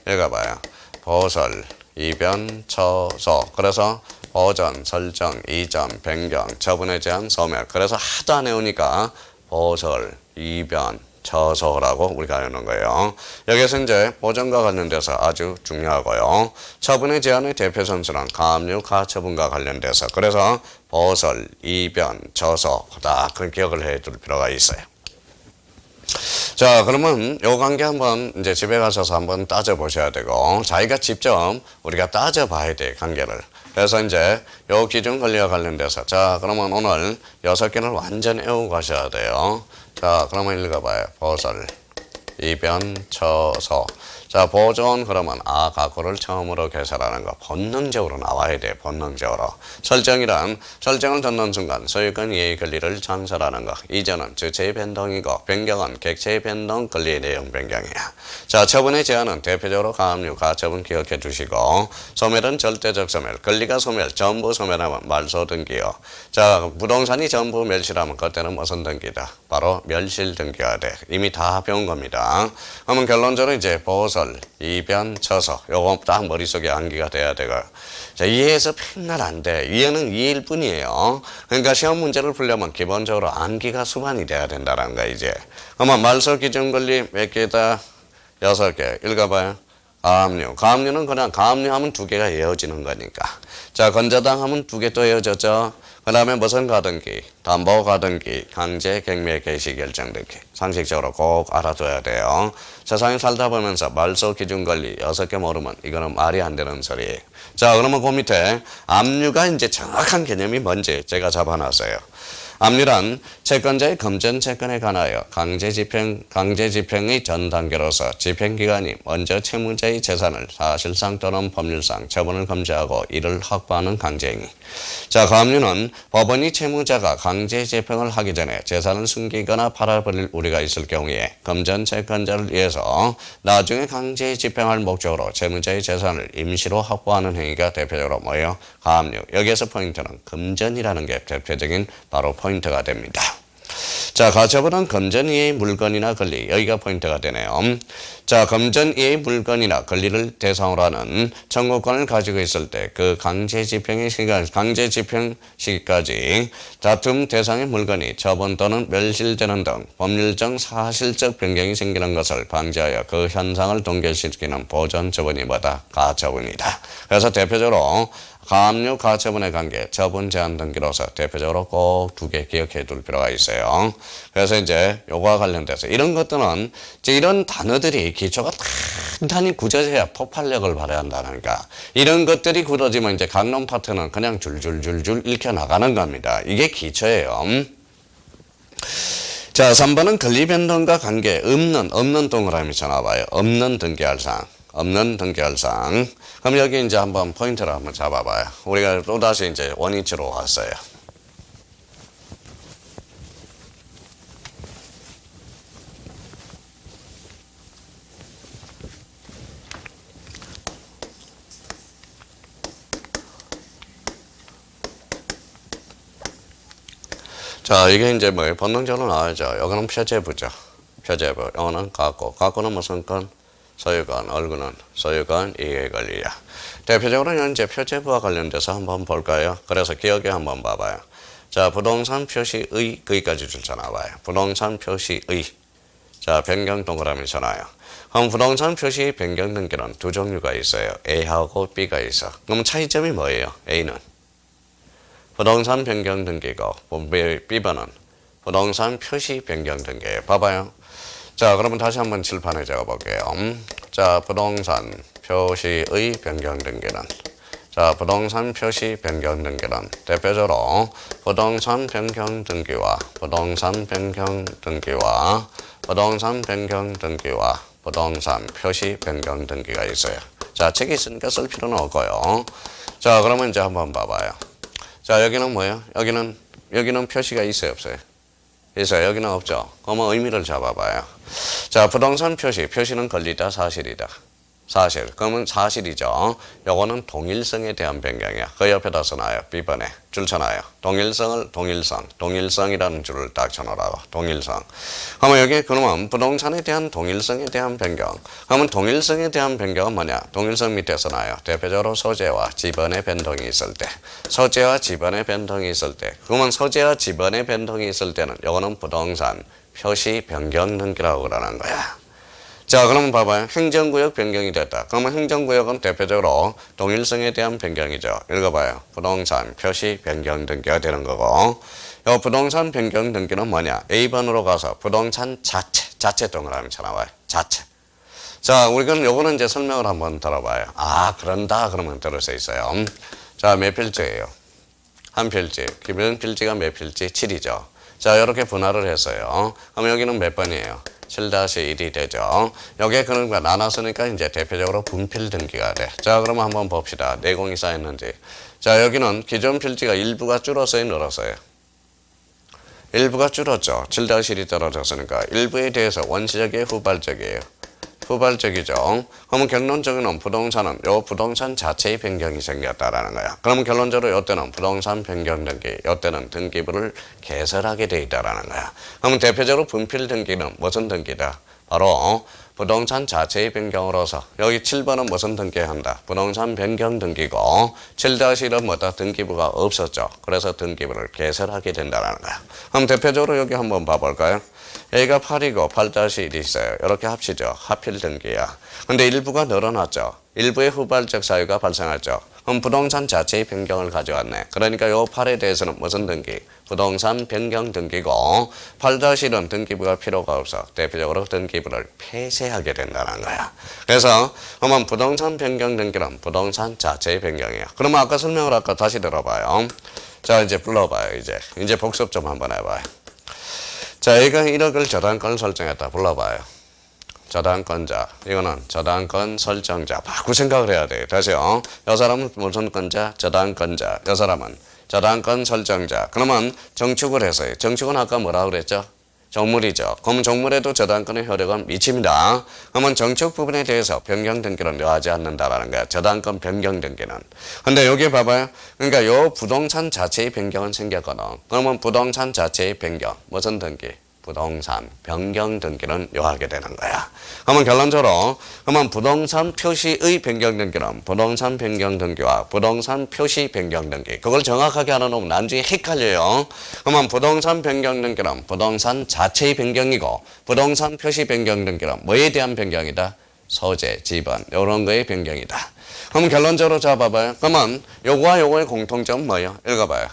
읽어봐요. 보설, 이변, 처소. 그래서 보전, 설정, 이전, 변경, 처분에 제한, 소멸. 그래서 하도 안 해오니까 보설, 이변, 처소라고 우리가 해놓은 거예요. 여기서 이제 보전과 관련돼서 아주 중요하고요. 처분의 제한의 대표 선수는 가압류, 가처분과 관련돼서. 그래서 보설, 이변, 처소. 다 그 기억을 해둘 필요가 있어요. 자, 그러면 요 관계 한번 이제 집에 가셔서 한번 따져보셔야 되고, 자기가 직접 우리가 따져봐야 돼, 관계를. 그래서 이제 요 기준 권리와 관련돼서, 자, 그러면 오늘 6개를 완전 외우고 가셔야 돼요. 자, 그러면 읽어봐요. 보설, 이변, 처소. 자, 보존 그러면 가구를 처음으로 개설하는 거 본능적으로 나와야 돼. 본능적으로. 설정이란 설정을 듣는 순간 소유권 이해 권리를 창설하는 거. 이전은 주체의 변동이고, 변경은 객체의 변동 권리의 내용 변경이야. 자, 처분의 제한은 대표적으로 가압류, 가처분 기억해 두시고, 소멸은 절대적 소멸, 권리가 소멸, 전부 소멸하면 말소 등기요. 자, 부동산이 전부 멸실하면 그때는 무슨 등기다? 바로 멸실 등기가 돼. 이미 다 배운 겁니다. 그러면 결론적으로 이제 보설, 이변, 처소. 요거 딱 머릿속에 암기가 돼야 되고. 자, 이해해서 맨날 안 돼. 이해는 이해일 뿐이에요. 그러니까 시험 문제를 풀려면 기본적으로 암기가 수반이 돼야 된다는 거야, 이제. 그러면 말소 기준 권리 몇 개다? 6개. 읽어봐요. 가압류. 가압류는 그냥 가압류 하면 2개가 이어지는 거니까. 자, 건저당 하면 2개 또 이어졌죠. 그 다음에 무슨 가등기? 담보가등기, 강제경매 개시결정등기. 상식적으로 꼭 알아둬야 돼요. 세상에 살다 보면서 말소 기준 권리 6개 모르면 이거는 말이 안 되는 소리예요. 자, 그러면 그 밑에 압류가 이제 정확한 개념이 뭔지 제가 잡아놨어요. 압류란 채권자의 금전 채권에 관하여 강제 집행의 전 단계로서 집행기관이 먼저 채무자의 재산을 사실상 또는 법률상 처분을 금지하고 이를 확보하는 강제행위. 자, 가압류는 법원이 채무자가 강제 집행을 하기 전에 재산을 숨기거나 팔아버릴 우려가 있을 경우에 금전 채권자를 위해서 나중에 강제 집행할 목적으로 채무자의 재산을 임시로 확보하는 행위가 대표적으로 뭐예요? 가압류. 여기에서 포인트는 금전이라는 게 대표적인 바로 포인트가 됩니다. 자, 가처분은 금전 이외의 물건이나 권리, 여기가 포인트가 되네요. 자, 금전 이외의 물건이나 권리를 대상으로 하는 청구권을 가지고 있을 때 그 강제 집행 시기까지 다툼 대상의 물건이 처분 또는 멸실되는 등 법률적 사실적 변경이 생기는 것을 방지하여 그 현상을 동결시키는 보전 처분이 뭐다? 가처분이다. 그래서 대표적으로 가압류, 가처분의 관계, 처분 제한 등기로서 대표적으로 꼭 두 개 기억해 둘 필요가 있어요. 그래서 이제 요거와 관련돼서 이런 것들은 이제 이런 단어들이 기초가 단단히 굳어져야 폭발력을 발휘한다니까. 이런 것들이 굳어지면 이제 강론 파트는 그냥 줄줄줄줄 읽혀 나가는 겁니다. 이게 기초예요. 자, 3번은 권리 변동과 관계 없는 동그라미 쳐놔봐요. 없는 등기할 사항. 없는 등기할 사항. 그럼 여기 이제 한번 포인트를 한번 잡아봐요. 우리가 또다시 이제 원위치로 왔어요. 자, 이게 이제 뭐예요? 본능적으로 나와야죠. 여기는 표제부죠. 표제부. 이거는 갖고는 무슨 건? 소유권, 얼굴은 소유권, 이해 권리야. 대표적으로 현재 표제부와 관련돼서 한번 볼까요? 그래서 기억에 한번 봐봐요. 자, 부동산 표시의, 거기까지 줄쳐놔봐요. 부동산 표시의. 자, 변경 동그라미 쳐놔요. 그럼 부동산 표시 변경 등기는 두 종류가 있어요. A하고 B가 있어. 그럼 차이점이 뭐예요? A는 부동산 변경 등기고, B번은 부동산 표시 변경 등기예요. 봐봐요. 자, 그러면 다시 한번 칠판에 적어볼게요. 자, 부동산 표시의 변경 등기는, 자, 부동산 표시 변경 등기는 대표적으로 부동산 변경 등기와 부동산 변경 등기와 부동산 변경 등기와 부동산 표시 변경 등기가 있어요. 자, 책이 있으니까 쓸 필요는 없고요. 자, 그러면 이제 한번 봐봐요. 자, 여기는 뭐예요? 여기는 표시가 있어요, 없어요? 있어요. 여기는 없죠. 그러면 의미를 잡아봐요. 자, 부동산 표시는 권리다, 사실이다. 사실. 그러면 사실이죠. 요거는 동일성에 대한 변경이야. 그 옆에다 써놔요. B번에 줄 쳐놔요. 동일성이라는 줄을 딱 쳐놓으라고. 동일성. 그러면 여기 그러면 부동산에 대한 동일성에 대한 변경. 그러면 동일성에 대한 변경은 뭐냐? 동일성 밑에 써놔요. 대표적으로 소재와 지번의 변동이 있을 때. 소재와 지번의 변동이 있을 때. 그러면 소재와 지번의 변동이 있을 때는 요거는 부동산 표시 변경 등기라고 그러는 거야. 자, 그러면 봐봐요. 행정구역 변경이 됐다. 그러면 행정구역은 대표적으로 동일성에 대한 변경이죠. 읽어봐요. 부동산 표시 변경 등기가 되는 거고, 이 부동산 변경 등기는 뭐냐? A번으로 가서 부동산 자체 동그라미 쳐나와요. 자체. 자, 우리가 요거는 이제 설명을 한번 들어봐요. 아, 그런다. 그러면 들을 수 있어요. 자, 몇 필지예요? 한 필지. 기본 필지가 몇 필지? 7이죠. 자, 이렇게 분할을 했어요. 그럼 여기는 몇 번이에요? 7-1이 되죠. 여기에 그런 거 나눴으니까 이제 대표적으로 분필 등기가 돼. 자, 그러면 한번 봅시다. 내공이 쌓였는지. 자, 여기는 기존 필지가 일부가 줄었어요, 늘었어요? 일부가 줄었죠. 7-1이 떨어졌으니까. 일부에 대해서 원시적이에요, 후발적이에요? 후발적이죠. 그러면 결론적으로는 부동산은 요 부동산 자체의 변경이 생겼다라는 거야. 그러면 결론적으로 요때는 부동산 변경 등기, 요때는 등기부를 개설하게 돼 있다라는 거야. 그러면 대표적으로 분필 등기는 무슨 등기다? 바로 부동산 자체의 변경으로서 여기 7번은 무슨 등기한다? 부동산 변경 등기고 7-1은 뭐다? 등기부가 없었죠. 그래서 등기부를 개설하게 된다는 거야. 그럼 대표적으로 여기 한번 봐볼까요? A가 8이고 8-1이 있어요. 이렇게 합치죠. 하필 등기야. 근데 일부가 늘어났죠. 일부의 후발적 사유가 발생했죠. 그럼 부동산 자체의 변경을 가져왔네. 그러니까 요 8에 대해서는 무슨 등기? 부동산 변경 등기고 8-1은 등기부가 필요가 없어. 대표적으로 등기부를 폐쇄하게 된다는 거야. 그래서 그러면 부동산 변경 등기는 부동산 자체의 변경이야. 그러면 아까 설명을 아까 다시 들어봐요. 자, 이제 불러봐요. 이제 복습 좀 한번 해봐요. 자, 이거 1억을 저당권을 설정했다. 불러봐요. 저당권자, 이거는 저당권 설정자. 바꾸 생각을 해야 돼요. 다시요. 이 사람은 무슨 권자? 저당권자. 이 사람은 저당권 설정자. 그러면 정축을 했어요. 정축은 아까 뭐라고 그랬죠? 정물이죠. 그러면 정물에도 저당권의 효력은 미칩니다. 그러면 정축 부분에 대해서 변경 등기는 요하지 않는다라는 거야. 저당권 변경 등기는. 근데 여기 봐봐요. 그러니까 요 부동산 자체의 변경은 생겼거든. 그러면 부동산 자체의 변경, 무슨 등기? 부동산 변경 등기는 요하게 되는 거야. 그러면 결론적으로 그러면 부동산 표시의 변경 등기는 부동산 변경 등기와 부동산 표시 변경 등기. 그걸 정확하게 알아놓으면 나중에 헷갈려요. 그러면 부동산 변경 등기는 부동산 자체의 변경이고 부동산 표시 변경 등기는 뭐에 대한 변경이다? 소재, 지번 이런 거의 변경이다. 그럼 결론적으로 잡아봐요. 그러면 요거와 요거의 공통점은 뭐예요? 읽어봐요.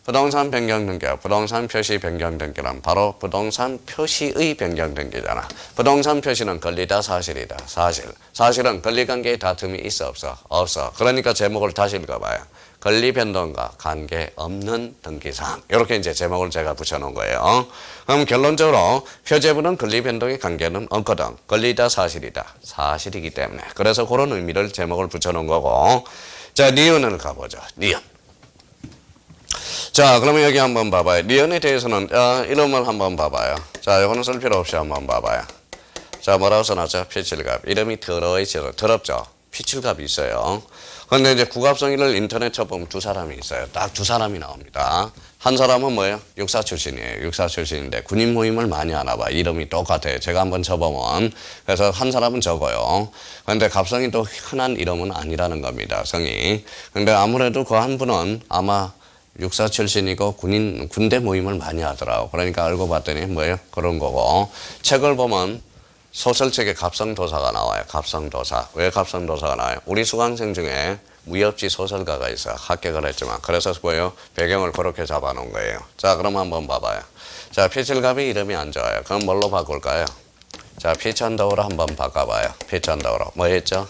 부동산 변경 등기와 부동산 표시 변경 등기는 바로 부동산 표시의 변경 등기잖아. 부동산 표시는 권리다 사실이다. 사실은 권리관계에 다툼이 있어 없어? 없어. 그러니까 제목을 다시 읽어봐요. 권리 변동과 관계없는 등기사항. 이렇게 이제 제목을 제가 붙여놓은 거예요. 그럼 결론적으로 표제부는 권리 변동의 관계는 없거든. 권리다 사실이다. 사실이기 때문에. 그래서 그런 의미를 제목을 붙여놓은 거고. 자, 니은을 가보죠. 니은. 자, 그러면 여기 한번 봐봐요. 니은에 대해서는 이름을 한번 봐봐요. 자, 이거는 쓸 필요 없이 한번 봐봐요. 자, 뭐라고 써놨죠? 피칠갑. 이름이 더럽죠? 피칠갑이 있어요. 근데 이제 국합성의를 인터넷 쳐보면 두 사람이 있어요. 딱 두 사람이 나옵니다. 한 사람은 뭐예요? 육사 출신이에요. 육사 출신인데 군인 모임을 많이 하나 봐. 이름이 똑같아요. 제가 한번 쳐보면. 그래서 한 사람은 적어요. 근데 갑성이 또 흔한 이름은 아니라는 겁니다. 성이. 근데 아무래도 그 한 분은 아마 육사 출신이고 군대 모임을 많이 하더라고. 그러니까 알고 봤더니 뭐예요? 그런 거고. 책을 보면 소설책에 갑성도사가 나와요. 갑성도사. 왜 갑성도사가 나와요? 우리 수강생 중에 무협지 소설가가 있어요. 합격을 했지만. 그래서 뭐예요? 배경을 그렇게 잡아놓은 거예요. 자, 그럼 한번 봐봐요. 자, 피칠갑이 이름이 안 좋아요. 그럼 뭘로 바꿀까요? 자, 피천더우로 한번 바꿔봐요. 피천더우로. 뭐 했죠?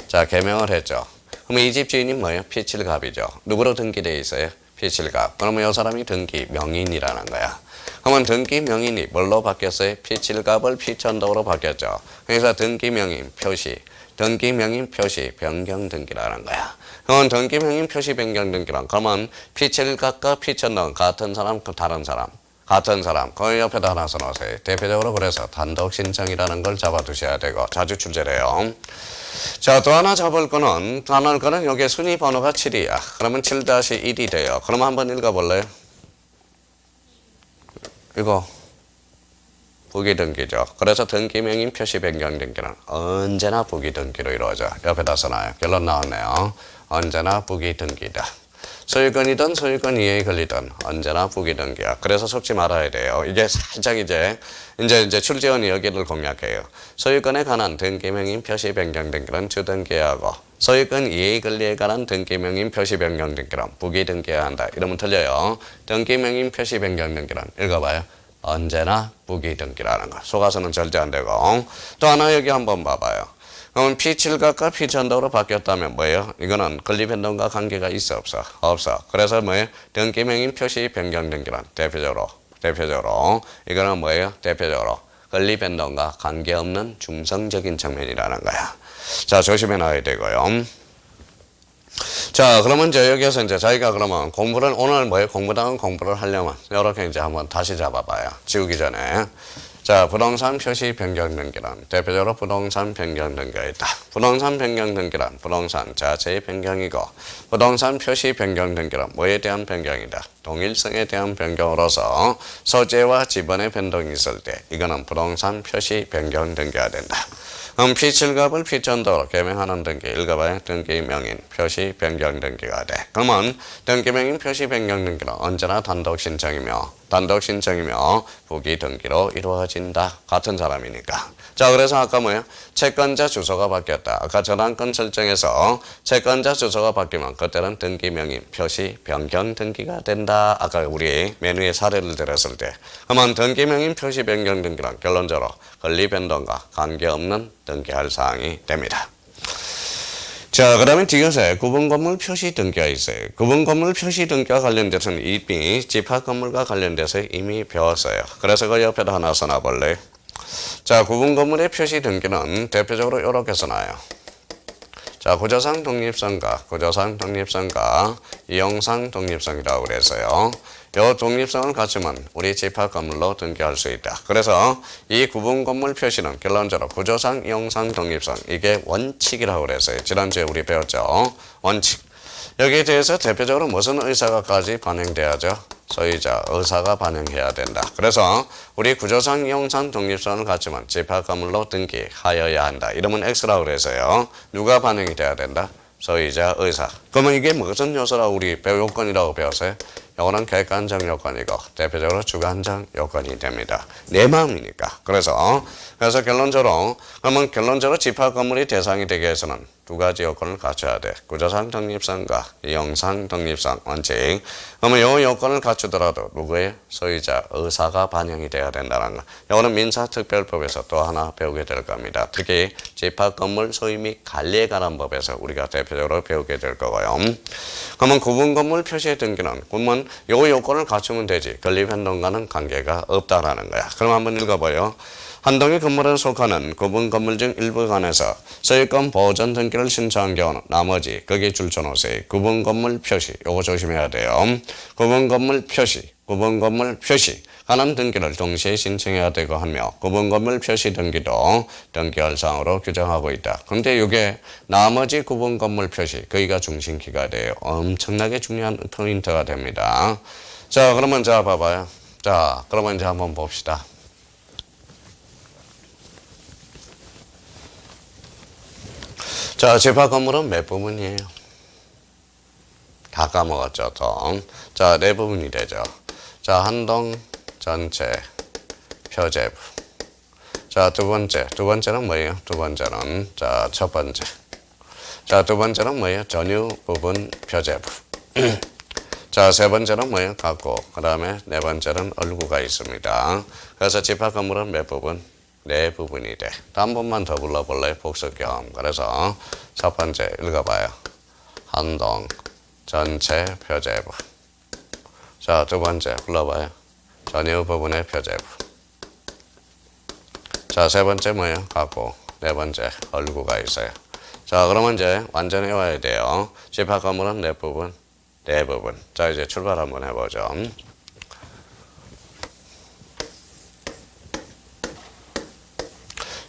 자, 개명을 했죠. 그럼 이 집 주인이 뭐예요? 피칠갑이죠. 누구로 등기되어 있어요? 피칠갑. 그러면 이 사람이 등기 명인이라는 거야. 그러면 등기 명인이 뭘로 바뀌었어요? 피칠갑을 피천도로 바뀌었죠. 그래서 등기 명인 표시, 등기 명인 표시 변경 등기라는 거야. 그러면 등기 명인 표시 변경 등기란 그러면 피칠갑과 피천도 같은 사람, 다른 사람. 같은 사람. 그 옆에다 하나 써놓으세요. 대표적으로 그래서 단독 신청이라는 걸 잡아두셔야 되고 자주 출제를 해요. 자, 또 하나 잡을 거는 여기 순위 번호가 7이야. 그러면 7-1이 돼요. 그러면 한번 읽어볼래요? 이거 부기등기죠. 그래서 등기명인 표시 변경 등기는 언제나 부기등기로 이루어져. 옆에다 써놔요. 결론 나왔네요. 언제나 부기등기다. 소유권이든 소유권 이해에 걸리든 언제나 부기등기야. 그래서 속지 말아야 돼요. 이게 살짝 이제 출제원이 여기를 공략해요. 소유권에 관한 등기명인 표시 변경 등기는 주등기하고 소유권 이해 권리에 관한 등기명인 표시 변경 등기는 부기등기해야 한다. 이러면 틀려요. 등기명인 표시 변경 등기는 읽어봐요. 언제나 부기등기라는 거. 속아서는 절대 안 되고. 또 하나 여기 한번 봐봐요. 그럼 피칠갑과 피천도로 바뀌었다면 뭐예요? 이거는 권리 변동과 관계가 있어 없어? 없어. 그래서 뭐예요? 등기명인 표시 변경 등기란 대표적으로 이거는 뭐예요? 대표적으로 권리 변동과 관계없는 중성적인 측면이라는 거야. 자, 조심해 놔야 되고요. 자, 그러면 이제 여기서 이제 저희가 그러면 공부를 오늘 뭐예요? 공부당은 공부를 하려면 이렇게 이제 한번 다시 잡아봐요. 지우기 전에. 자, 부동산 표시 변경 등기란 대표적으로 부동산 변경 등기가 있다. 부동산 변경 등기란 부동산 자체의 변경이고 부동산 표시 변경 등기란 뭐에 대한 변경이다. 동일성에 대한 변경으로서 소재와 지번의 변동이 있을 때 이거는 부동산 표시 변경 등기가 된다. 그럼 피칠갑을 피천도로 개명하는 등기 읽어봐요. 등기명인 표시 변경 등기가 돼. 그러면 등기명인 표시 변경 등기는 언제나 단독 신청이며 단독 신청이며 부기 등기로 이루어진다. 같은 사람이니까. 자, 그래서 아까 뭐예요? 채권자 주소가 바뀌었다. 아까 저당권 설정에서 채권자 주소가 바뀌면 그때는 등기 명의 표시 변경 등기가 된다. 아까 우리 메뉴에 사례를 들었을 때. 그러면 등기 명의 표시 변경 등기란 결론적으로 권리 변동과 관계없는 등기할 사항이 됩니다. 자, 그 다음에 디귿에 구분건물 표시 등기가 있어요. 구분건물 표시 등기와 관련돼서는 이미 집합건물과 관련돼서 이미 배웠어요. 그래서 그 옆에다 하나 써놔볼래? 자, 구분건물의 표시 등기는 대표적으로 이렇게 써놔요. 자, 구조상 독립성과 이용상 독립성이라고 그랬어요. 이 독립성을 갖추면 우리 집합건물로 등기할 수 있다. 그래서 이 구분건물 표시는 결론적으로 구조상, 이용상 독립성, 이게 원칙이라고 그랬어요. 지난주에 우리 배웠죠. 원칙. 여기에 대해서 대표적으로 무슨 의사가까지 반영돼야죠? 소유자, 의사가 반영해야 된다. 그래서 우리 구조상, 이용상 독립성을 갖추면 집합건물로 등기하여야 한다. 이러면 X라고 그래서요. 누가 반영이 돼야 된다? 소유자, 의사. 그러면 이게 무슨 요소라고 우리 요건이라고 배웠어요? 이거는 객관적 요건이고 대표적으로 주관적 요건이 됩니다. 내 마음이니까. 그래서 결론적으로 그러면 결론적으로 집합건물이 대상이 되기 위해서는 두 가지 요건을 갖춰야 돼. 구조상 독립성과 이용상 독립성 원칙. 그러면 이 요건을 갖추더라도 누구의 소유자 의사가 반영이 돼야 된다는 거. 이거는 민사특별법에서 또 하나 배우게 될 겁니다. 특히 집합건물 소유 및 관리에 관한 법에서 우리가 대표적으로 배우게 될 거고요. 그러면 구분건물 표시의 등기는 그러면 이 요건을 갖추면 되지. 권리 변동과는 관계가 없다라는 거야. 그럼 한번 읽어봐요. 한 동의 건물에 속하는 구분 건물 중 일부에 관해서 소유권 보전 등기를 신청한 경우는 나머지 거기에 줄쳐놓으세요. 구분 건물 표시 요거 조심해야 돼요. 구분 건물 표시 관한 등기를 동시에 신청해야 되고 하며 구분 건물 표시 등기도 등기할 사항으로 규정하고 있다. 그런데 이게 나머지 구분 건물 표시 거기가 중심키가 돼요. 엄청나게 중요한 포인트가 됩니다. 자, 그러면 자 봐봐요. 자, 그러면 이제 한번 봅시다. 자, 집합건물은 몇 부분이에요? 다 까먹었죠, 또. 자, 네 부분이 되죠. 자, 한동, 전체, 표제부. 자, 두 번째는 뭐예요? 자, 첫 번째. 자, 두 번째는 뭐예요? 전유 부분 표제부. 자, 세 번째는 뭐예요? 갖고. 그 다음에 네 번째는 얼구가 있습니다. 그래서 집합건물은 몇 부분? 네 부분이 돼. 한 번만 더 불러볼래요? 복습 경험. 그래서 첫 번째 읽어봐요. 한동, 전체, 표제부. 자, 두 번째 불러봐요. 전유 부분의 표제부. 자, 세 번째 뭐예요? 갖고. 네 번째 얼구가 있어요. 자, 그러면 이제 완전 외워야 돼요. 집합건물은 네 부분. 자, 이제 출발 한번 해보죠.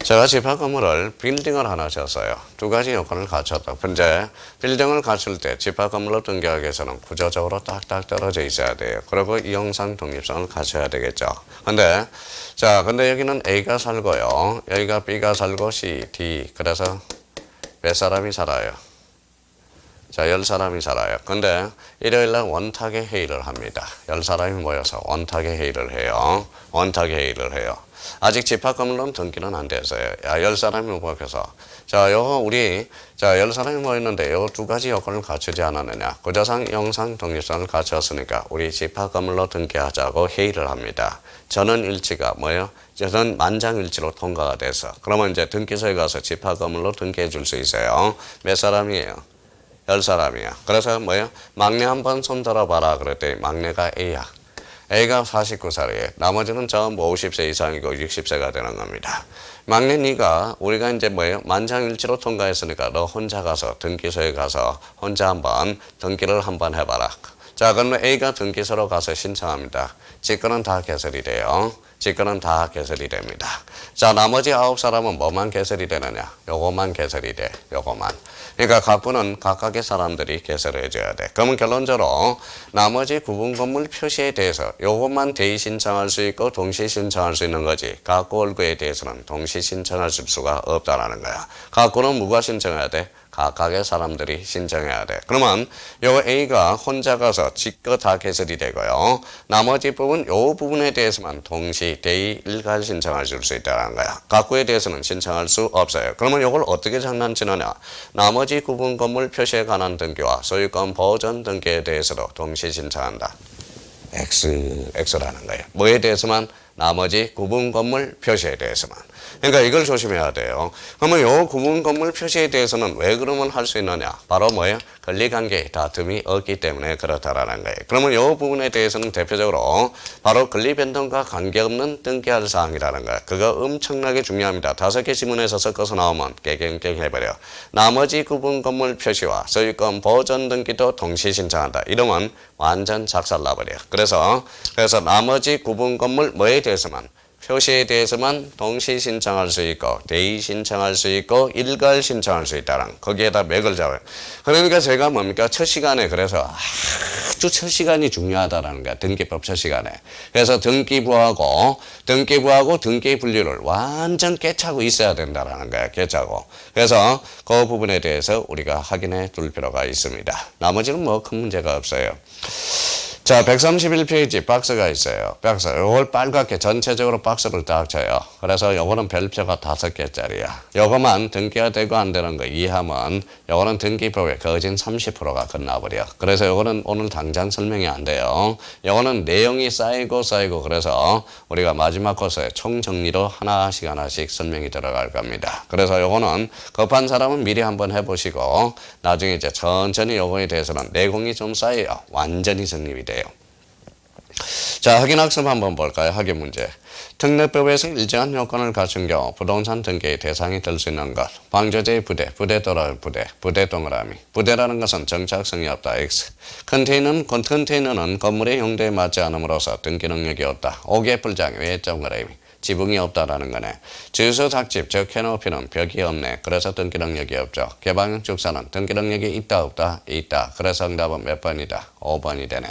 제가 집합건물을 빌딩을 하나 졌어요. 두 가지 요건을 갖췄다. 현재 빌딩을 갖출 때 집합건물로 등기하기 위해서는 구조적으로 딱딱 떨어져 있어야 돼요. 그리고 이용상 독립성을 갖춰야 되겠죠. 근데 여기는 A가 살고요. 여기가 B가 살고 C, D. 그래서 몇 사람이 살아요? 자, 10사람이 살아요. 근데 일요일날 원탁의 회의를 합니다. 10사람이 모여서 원탁의 회의를 해요. 아직 집합건물로는 등기는 안 됐어요. 10사람이 모여서. 자, 우리 10사람이 모였는데 요 두 가지 요건을 갖추지 않았느냐. 구조상, 이용상, 독립성을 갖췄으니까 우리 집합건물로 등기하자고 회의를 합니다. 전원일치가 뭐예요? 저는 만장일치로 통과가 돼서. 그러면 이제 등기소에 가서 집합건물로 등기해 줄 수 있어요. 몇 사람이에요? 10사람이야. 그래서 뭐예요? 막내 한번 손 들어봐라 그랬더니 막내가 A야. A가 49살이에요. 나머지는 전부 50세 이상이고 60세가 되는 겁니다. 막내 네가 우리가 이제 뭐예요? 만장일치로 통과했으니까 너 혼자 가서 등기소에 가서 혼자 한번 등기를 한번 해봐라. 자, 그러면 A가 등기소로 가서 신청합니다. 직권은 다 개설이 돼요. 됩니다. 자, 나머지 9사람은 뭐만 개설이 되느냐? 요것만 개설이 돼. 요것만. 그러니까 각부는 각각의 사람들이 개설을 해줘야 돼. 그러면 결론적으로 나머지 구분건물 표시에 대해서 요것만 대의 신청할 수 있고 동시 신청할 수 있는 거지. 각구 얼구에 대해서는 동시 신청할 수가 없다라는 거야. 각구는 누가 신청해야 돼? 각각의 사람들이 신청해야 돼. 그러면 요 A가 혼자 가서 지껏 다 개설이 되고요. 나머지 부분 요 부분에 대해서만 동시 대의 일괄 신청을 줄 수 있다는 거야. 각구에 대해서는 신청할 수 없어요. 그러면 요걸 어떻게 장난치느냐? 나머지 구분 건물 표시에 관한 등기와 소유권 보전 등기에 대해서도 동시 신청한다. X라는 거예요. 뭐에 대해서만? 나머지 구분 건물 표시에 대해서만. 그러니까 이걸 조심해야 돼요. 그러면 요 구분 건물 표시에 대해서는 왜 그러면 할 수 있느냐? 바로 뭐예요? 권리관계 다툼이 없기 때문에 그렇다라는 거예요. 그러면 요 부분에 대해서는 대표적으로 바로 권리변동과 관계없는 등기할 사항이라는 거예요. 그거 엄청나게 중요합니다. 5개 지문에서 섞어서 나오면 깨갱깽 해버려. 나머지 구분 건물 표시와 소유권 보전 등기도 동시 신청한다. 이러면 완전 작살나버려. 그래서 나머지 구분 건물 뭐에 대해서만? 표시에 대해서만 동시 신청할 수 있고 대의 신청할 수 있고 일괄 신청할 수 있다는 거기에다 맥을 잡아요. 그러니까 제가 뭡니까? 첫 시간에 그래서 아주 첫 시간이 중요하다라는 거야. 등기법 첫 시간에. 그래서 등기부하고 등기 분류를 완전 깨차고 있어야 된다라는 거야. 깨차고. 그래서 그 부분에 대해서 우리가 확인해 둘 필요가 있습니다. 나머지는 뭐 큰 문제가 없어요. 자, 131페이지 박스가 있어요. 박스. 요걸 빨갛게 전체적으로 박스를 딱 쳐요. 그래서 요거는 별표가 5개짜리야. 요거만 등기가 되고 안 되는 거 이해하면 요거는 등기법에 거진 30%가 끝나버려. 그래서 요거는 오늘 당장 설명이 안 돼요. 요거는 내용이 쌓이고 그래서 우리가 마지막 코스에 총정리로 하나씩 설명이 들어갈 겁니다. 그래서 요거는 급한 사람은 미리 한번 해보시고 나중에 이제 천천히 요거에 대해서는 내공이 좀 쌓여요. 완전히 정립이 돼요. 자, 확인학습 한번 볼까요? 확인 문제. 특례법에서 일정한 요건을 갖춘 경우 부동산 등기의 대상이 될 수 있는 것. 방조제의 부대 또는 부대 동그라미. 부대라는 것은 정착성이 없다. X. 컨테이너는 건물의 용도에 맞지 않음으로써 등기 능력이 없다. 5개 불장이 왜 동그라미. 지붕이 없다라는 거네. 주소 삭집, 즉 캐노피는 벽이 없네. 그래서 등기 능력이 없죠. 개방형 축사는 등기 능력이 있다 없다? 있다. 그래서 응답은 몇 번이다? 5번이 되네.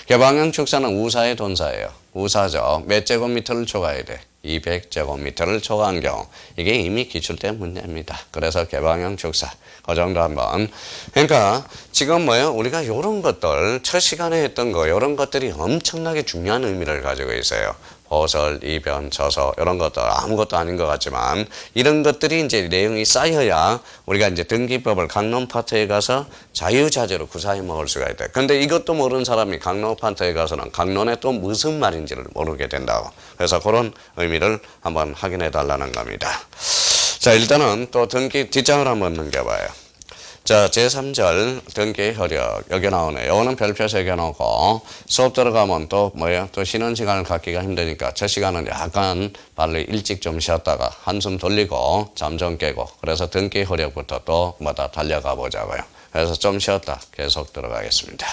개방형 축사는 우사의 돈사예요. 우사죠. 몇 제곱미터를 초과해야 돼? 200제곱미터를 초과한 경우 이게 이미 기출된 문제입니다. 그래서 개방형 축사 그 정도 한번. 그러니까 지금 뭐예요? 우리가 이런 것들 첫 시간에 했던 거 이런 것들이 엄청나게 중요한 의미를 가지고 있어요. 보설, 이변, 저서 이런 것들 아무것도 아닌 것 같지만 이런 것들이 이제 내용이 쌓여야 우리가 이제 등기법을 강론 파트에 가서 자유자재로 구사해 먹을 수가 있다. 근데 이것도 모르는 사람이 강론 파트에 가서는 강론에 또 무슨 말인지를 모르게 된다고. 그래서 그런 의미를 한번 확인해 달라는 겁니다. 자, 일단은 또 등기 뒷장을 한번 넘겨봐요. 자, 제3절 등기 효력 여기 나오네. 이거는 별표 새겨놓고 수업 들어가면 또 뭐예요? 또 쉬는 시간을 갖기가 힘드니까 첫 시간은 약간 빨리 일찍 좀 쉬었다가 한숨 돌리고 잠 좀 깨고 그래서 등기 효력부터 또 뭐다 달려가 보자고요. 그래서 좀 쉬었다 계속 들어가겠습니다.